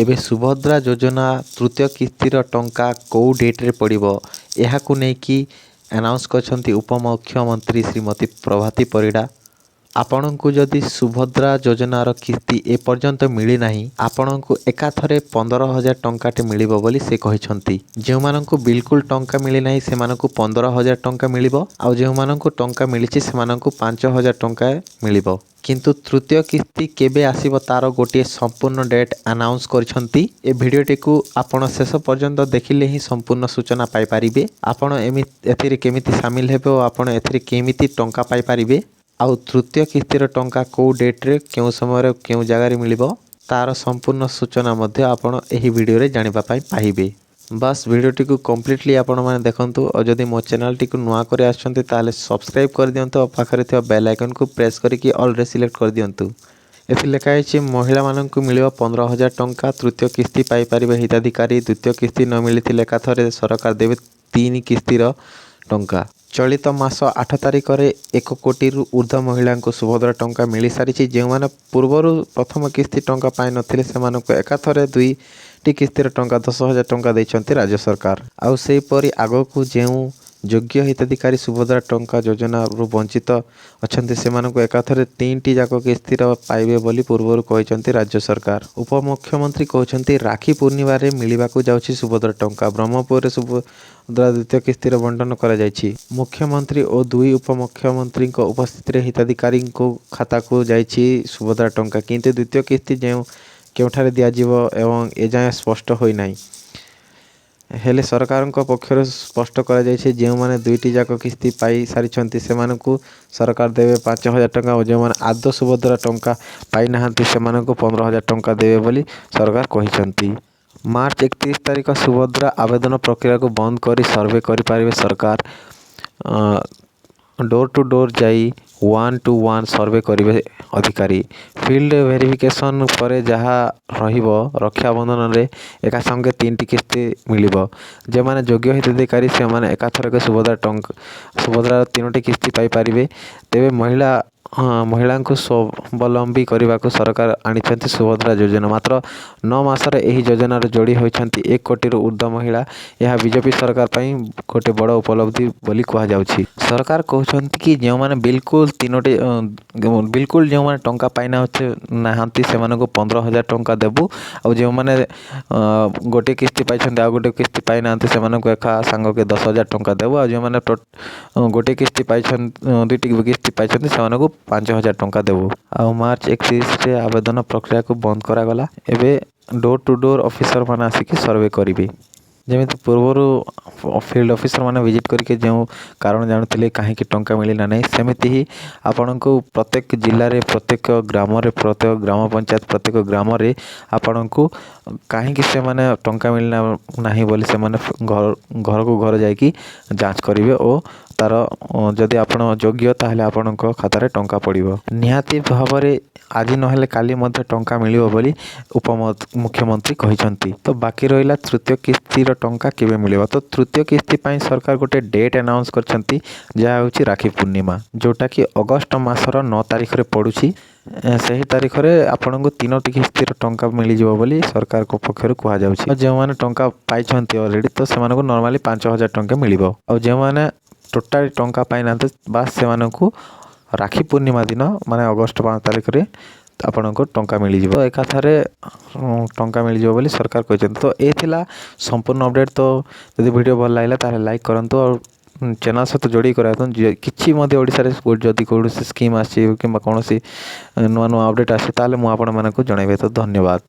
ଏବେ ସୁଭଦ୍ରା ଯୋଜନା ତୃତୀୟ କିସ୍ତିର ଟଙ୍କା କେଉଁ ଡେଟ୍ରେ ପଡ଼ିବ ଏହାକୁ ନେଇକି ଆନାଉନ୍ସ କରିଛନ୍ତି ଉପମୁଖ୍ୟମନ୍ତ୍ରୀ ଶ୍ରୀମତୀ ପ୍ରଭାତୀ ପରିଡ଼ା। ଆପଣଙ୍କୁ ଯଦି ସୁଭଦ୍ରା ଯୋଜନାର କିସ୍ତି ଏପର୍ଯ୍ୟନ୍ତ ମିଳିନାହିଁ ଆପଣଙ୍କୁ ଏକାଥରେ 15,000 ଟଙ୍କାଟେ ମିଳିବ ବୋଲି ସେ କହିଛନ୍ତି। ଯେଉଁମାନଙ୍କୁ ବିଲକୁଲ ଟଙ୍କା ମିଳିନାହିଁ ସେମାନଙ୍କୁ 15,000 ଟଙ୍କା ମିଳିବ ଆଉ ଯେଉଁମାନଙ୍କୁ ଟଙ୍କା ମିଳିଛି ସେମାନଙ୍କୁ 5,000 ଟଙ୍କା ମିଳିବ। କିନ୍ତୁ ତୃତୀୟ କିସ୍ତି କେବେ ଆସିବ ତାର ଗୋଟିଏ ସମ୍ପୂର୍ଣ୍ଣ ଡେଟ୍ ଆନାଉନ୍ସ କରିଛନ୍ତି। ଏ ଭିଡ଼ିଓଟିକୁ ଆପଣ ଶେଷ ପର୍ଯ୍ୟନ୍ତ ଦେଖିଲେ ହିଁ ସମ୍ପୂର୍ଣ୍ଣ ସୂଚନା ପାଇପାରିବେ। ଆପଣ ଏଥିରେ କେମିତି ସାମିଲ ହେବେ ଓ ଆପଣ ଏଥିରେ କେମିତି ଟଙ୍କା ପାଇପାରିବେ ଆଉ ତୃତୀୟ କିସ୍ତିର ଟଙ୍କା କେଉଁ ଡେଟ୍ରେ କେଉଁ ସମୟରେ କେଉଁ ଜାଗାରେ ମିଳିବ ତାର ସମ୍ପୂର୍ଣ୍ଣ ସୂଚନା ମଧ୍ୟ ଆପଣ ଏହି ଭିଡ଼ିଓରେ ଜାଣିବା ପାଇଁ ପାଇବେ। ବାସ୍ ଭିଡ଼ିଓଟିକୁ କମ୍ପ୍ଲିଟଲି ଆପଣମାନେ ଦେଖନ୍ତୁ ଆଉ ଯଦି ମୋ ଚ୍ୟାନେଲଟିକୁ ନୂଆ କରି ଆସିଛନ୍ତି ତାହେଲେ ସବସ୍କ୍ରାଇବ୍ କରିଦିଅନ୍ତୁ ଆଉ ପାଖରେ ଥିବା ବେଲ୍ ଆଇକନ୍କୁ ପ୍ରେସ୍ କରିକି ଅଲ୍ରେ ସିଲେକ୍ଟ କରିଦିଅନ୍ତୁ। ଏଥିରେ ଲେଖା ହେଇଛି ମହିଳାମାନଙ୍କୁ ମିଳିବ 15,000 ଟଙ୍କା ତୃତୀୟ କିସ୍ତି ପାଇପାରିବେ ହିତାଧିକାରୀ। ଦ୍ୱିତୀୟ କିସ୍ତି ନ ମିଳିଥିଲେ ଏକାଥରେ ସରକାର ଦେବେ 3 କିସ୍ତିର ଟଙ୍କା। ଚଳିତ ମାସ 8 ତାରିଖରେ 1 କୋଟିରୁ ଉର୍ଦ୍ଧ୍ୱ ମହିଳାଙ୍କୁ ସୁଭଦ୍ରା ଟଙ୍କା ମିଳିସାରିଛି। ଯେଉଁମାନେ ପୂର୍ବରୁ ପ୍ରଥମ କିସ୍ତି ଟଙ୍କା ପାଇନଥିଲେ ସେମାନଙ୍କୁ ଏକାଥରେ 2ଟି କିସ୍ତିର ଟଙ୍କା 10,000 ଟଙ୍କା ଦେଇଛନ୍ତି ରାଜ୍ୟ ସରକାର। ଆଉ ସେହିପରି ଆଗକୁ ଯେଉଁ ଯୋଗ୍ୟ ହିତାଧିକାରୀ ସୁଭଦ୍ରା ଟଙ୍କା ଯୋଜନାରୁ ବଞ୍ଚିତ ଅଛନ୍ତି ସେମାନଙ୍କୁ ଏକାଥରେ 3ଟି ଯାକ କିସ୍ତିର ପାଇବେ ବୋଲି ପୂର୍ବରୁ କହିଛନ୍ତି ରାଜ୍ୟ ସରକାର। ଉପମୁଖ୍ୟମନ୍ତ୍ରୀ କହୁଛନ୍ତି ରାକ୍ଷୀ ପୂର୍ଣ୍ଣିମାରେ ମିଳିବାକୁ ଯାଉଛି ସୁଭଦ୍ରା ଟଙ୍କା। ବ୍ରହ୍ମପୁରରେ ସୁଭଦ୍ରା ଦ୍ୱିତୀୟ କିସ୍ତିର ବଣ୍ଟନ କରାଯାଇଛି। ମୁଖ୍ୟମନ୍ତ୍ରୀ ଓ 2 ଉପମୁଖ୍ୟମନ୍ତ୍ରୀଙ୍କ ଉପସ୍ଥିତିରେ ହିତାଧିକାରୀଙ୍କ ଖାତାକୁ ଯାଇଛି ସୁଭଦ୍ରା ଟଙ୍କା। କିନ୍ତୁ ଦ୍ୱିତୀୟ କିସ୍ତି କେଉଁଠାରେ ଦିଆଯିବ ଏବଂ ଏଯାଏଁ ସ୍ପଷ୍ଟ ହୋଇନାହିଁ। ହେଲେ ସରକାରଙ୍କ ପକ୍ଷରୁ ସ୍ପଷ୍ଟ କରାଯାଇଛି ଯେଉଁମାନେ 2ଟି ଯାକ କିସ୍ତି ପାଇସାରିଛନ୍ତି ସେମାନଙ୍କୁ ସରକାର ଦେବେ 5,000 ଟଙ୍କା ଓ ଯେଉଁମାନେ ଆଦୌ ସୁଭଦ୍ରା ଟଙ୍କା ପାଇନାହାନ୍ତି ସେମାନଙ୍କୁ 15,000 ଟଙ୍କା ଦେବେ ବୋଲି ସରକାର କହିଛନ୍ତି। ମାର୍ଚ୍ଚ 31 ତାରିଖ ସୁଭଦ୍ରା ଆବେଦନ ପ୍ରକ୍ରିୟାକୁ ବନ୍ଦ କରି ସର୍ଭେ କରିପାରିବେ ସରକାର। ଡୋର୍ ଟୁ ଡୋର୍ ଯାଇ 1-to-1 ସର୍ଭେ କରିବେ ଅଧିକାରୀ। ଫିଲ୍ଡ ଭେରିଫିକେସନ୍ ପରେ ଯାହା ରହିବ ରକ୍ଷାବନ୍ଧନରେ ଏକାସଙ୍ଗେ 3ଟି କିସ୍ତି ମିଳିବ। ଯେଉଁମାନେ ଯୋଗ୍ୟ ହିତାଧିକାରୀ ସେମାନେ ଏକାଥରକେ ସୁଭଦ୍ରାର 3ଟି କିସ୍ତି ପାଇପାରିବେ। ତେବେ ମହିଳାଙ୍କୁ ସ୍ୱାବଲମ୍ବୀ କରିବାକୁ ସରକାର ଆଣିଛନ୍ତି ସୁଭଦ୍ରା ଯୋଜନା। ମାତ୍ର 9 ମାସରେ ଏହି ଯୋଜନାରେ ଯୋଡ଼ି ହୋଇଛନ୍ତି 1 କୋଟିରୁ ଉର୍ଦ୍ଧ୍ୱ ମହିଳା। ଏହା ବିଜେପି ସରକାର ପାଇଁ ଗୋଟେ ବଡ଼ ଉପଲବ୍ଧି ବୋଲି କୁହାଯାଉଛି। ସରକାର କହୁଛନ୍ତି କି ଯେଉଁମାନେ ବିଲକୁଲ ଯେଉଁମାନେ ଟଙ୍କା ପାଇନାହାନ୍ତି ସେମାନଙ୍କୁ 15,000 ଟଙ୍କା ଦେବୁ ଆଉ ଯେଉଁମାନେ ଗୋଟିଏ କିସ୍ତି ପାଇଛନ୍ତି ଆଉ ଗୋଟିଏ କିସ୍ତି ପାଇନାହାନ୍ତି ସେମାନଙ୍କୁ ଏକା ସାଙ୍ଗକେ 10,000 ଟଙ୍କା ଦେବୁ ଆଉ ଯେଉଁମାନେ ଗୋଟିଏ କିସ୍ତି ପାଇଛନ୍ତି 2ଟି କିସ୍ତି ପାଇଛନ୍ତି ସେମାନଙ୍କୁ 5,000 ଟଙ୍କା ଦେବୁ। ଆଉ ମାର୍ଚ୍ଚ 31ରେ ଆବେଦନ ପ୍ରକ୍ରିୟାକୁ ବନ୍ଦ କରାଗଲା। ଏବେ ଡୋର୍ ଟୁ ଡୋର୍ ଅଫିସରମାନେ ଆସିକି ସର୍ଭେ କରିବେ। ଯେମିତି ପୂର୍ବରୁ ଫିଲ୍ଡ ଅଫିସରମାନେ ଭିଜିଟ୍ କରିକି ଯେଉଁ କାରଣ ଜାଣୁଥିଲେ କାହିଁକି ଟଙ୍କା ମିଳିଲା ନାହିଁ ସେମିତି ହିଁ ଆପଣଙ୍କୁ ପ୍ରତ୍ୟେକ ଜିଲ୍ଲାରେ ପ୍ରତ୍ୟେକ ଗ୍ରାମରେ ପ୍ରତ୍ୟେକ ଗ୍ରାମ ପଞ୍ଚାୟତ ପ୍ରତ୍ୟେକ ଗ୍ରାମରେ ଆପଣଙ୍କୁ କାହିଁକି ସେମାନେ ଟଙ୍କା ମିଳିଲା ନାହିଁ ବୋଲି ସେମାନେ ଘରକୁ ଘର ଯାଇକି ଯାଞ୍ଚ କରିବେ ଓ ତାର ଯଦି ଆପଣ ଯୋଗ୍ୟ ତାହେଲେ ଆପଣଙ୍କ ଖାତାରେ ଟଙ୍କା ପଡ଼ିବ। ନିହାତି ଭାବରେ ଆଜି ନହେଲେ କାଲି ମଧ୍ୟ ଟଙ୍କା ମିଳିବ ବୋଲି ଉପମୁଖ୍ୟମନ୍ତ୍ରୀ କହିଛନ୍ତି। ତ ବାକି ରହିଲା ତୃତୀୟ କିସ୍ତିର ଟଙ୍କା କେବେ ମିଳିବ। ତ ତୃତୀୟ କିସ୍ତି ପାଇଁ ସରକାର ଗୋଟେ ଡେଟ୍ ଆନାଉନ୍ସ କରିଛନ୍ତି ଯାହା ହେଉଛି ରାକ୍ଷୀ ପୂର୍ଣ୍ଣିମା, ଯେଉଁଟାକି ଅଗଷ୍ଟ ମାସର 9 ତାରିଖରେ ପଡ଼ୁଛି। ସେହି ତାରିଖରେ ଆପଣଙ୍କୁ 3ଟି କିସ୍ତିର ଟଙ୍କା ମିଳିଯିବ ବୋଲି ସରକାରଙ୍କ ପକ୍ଷରୁ କୁହାଯାଉଛି। ଆଉ ଯେଉଁମାନେ ଟଙ୍କା ପାଇଛନ୍ତି ଅଲରେଡ଼ି ତ ସେମାନଙ୍କୁ ନର୍ମାଲି 5,000 ଟଙ୍କା ମିଳିବ ଆଉ ଯେଉଁମାନେ ଟୋଟାଲି ଟଙ୍କା ପାଇନାହାନ୍ତି ବାସ୍ ସେମାନଙ୍କୁ ରାକ୍ଷୀ ପୂର୍ଣ୍ଣିମା ଦିନ ମାନେ ଅଗଷ୍ଟ 5 ତାରିଖରେ ଆପଣଙ୍କୁ ଟଙ୍କା ମିଳିଯିବ। ଏକାଥରେ ଟଙ୍କା ମିଳିଯିବ ବୋଲି ସରକାର କହିଛନ୍ତି। ତ ଏ ଥିଲା ସମ୍ପୂର୍ଣ୍ଣ ଅପଡ଼େଟ୍। ତ ଯଦି ଭିଡ଼ିଓ ଭଲ ଲାଗିଲା ତାହେଲେ ଲାଇକ୍ କରନ୍ତୁ ଆଉ ଚ୍ୟାନେଲ୍ ସହିତ ଯୋଡ଼ିକି ରହିଥାନ୍ତୁ। କିଛି ମଧ୍ୟ ଓଡ଼ିଶାରେ ଯଦି କୌଣସି ସ୍କିମ୍ ଆସିଛି କିମ୍ବା କୌଣସି ନୂଆ ଅପଡ଼େଟ୍ ଆସିଛି ତାହେଲେ ମୁଁ ଆପଣମାନଙ୍କୁ ଜଣାଇବି। ତ ଧନ୍ୟବାଦ।